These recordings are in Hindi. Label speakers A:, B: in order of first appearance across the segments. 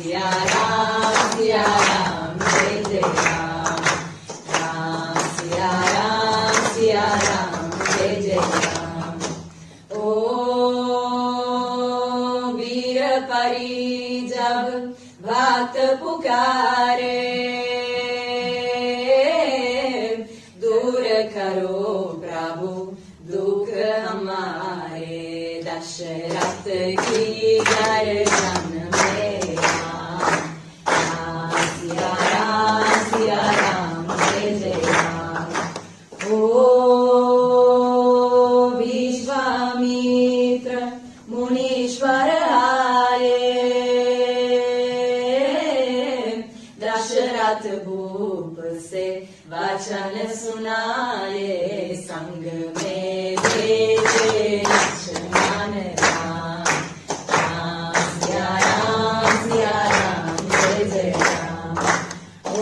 A: सिया राम जय जय राम राम सिया राम जय जय राम। ओ वीर परी जब भक्त पुकारे दूर करो प्रभु दुख हमारे। दशरथ की गर्दन में राम सिया राम जय जय राम। ओ विश्वामित्र मुनीश्वर आए दशरथ भूप से वचन सुनाए। संग में भेजे लक्ष्मण राम सिया राम जय जय राम। ओ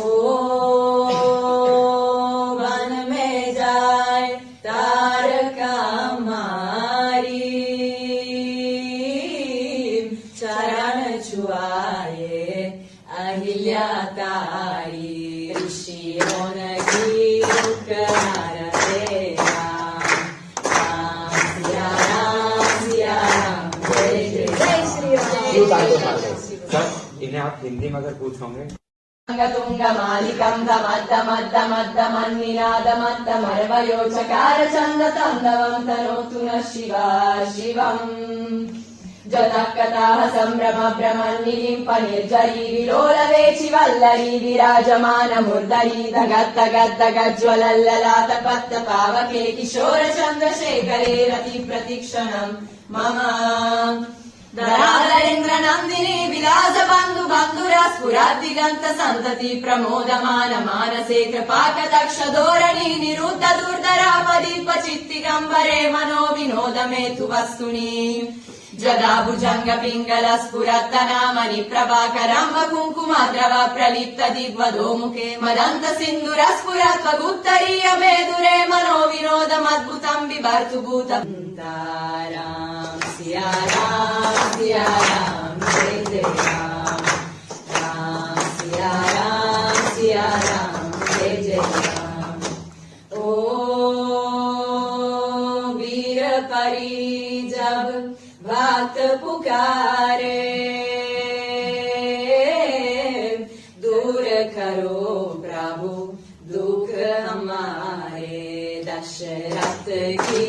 A: वन में जाए तारका मारी चरण छुआए अहिल्या तारी। ऋषियों ने की करते राम सिया राम जय जय श्री राम।
B: इन्हें आप हिंदी में अगर पूछोगे
A: तुंग मालिकं दमद्दमद्दमद्दमन्निनादमद्दमर्वयोचकार चंद तंदवं तनोतु न शिवा शिवम्। जतः कथाः सम्भ्रम भ्रमन्निलिम्प निर्जरी विलोलवेचि वल्लरी विराजमान मुर्दरी दगद्दगद्दगज्ज्वलल्ललाट पत्त पावके किशोर चन्द्रशेखरे रति प्रतिक्षणम् मम। धराधरेन्द्र नन्दिनी विलास बन्धु बन्धुरा स्फुरद्दिगन्त सन्तति प्रमोदमान मानसे कृपाकटाक्ष धोरणी निरुद्ध दुर्धरापदीप चित्तिगम्बरे मनो विनोदमेतु वस्तुनि। जदा भुजंग पिंगल स्फुरत्तनामनि प्रभाकरं कुङ्कुमद्रव प्रलिप्त दिग्वधो मुखे मदन्त सिन्धुर स्फुरत्वगुत्तरीय मेदुरे मनो विनोदमद्भुतं बिभर्तु भूतम्। राम सिया राम जय जय राम राम सिया राम जय जय राम। ओ वीर परी जब भक्त पुकारे दूर करो प्रभु दुख हमारे। दशरथ की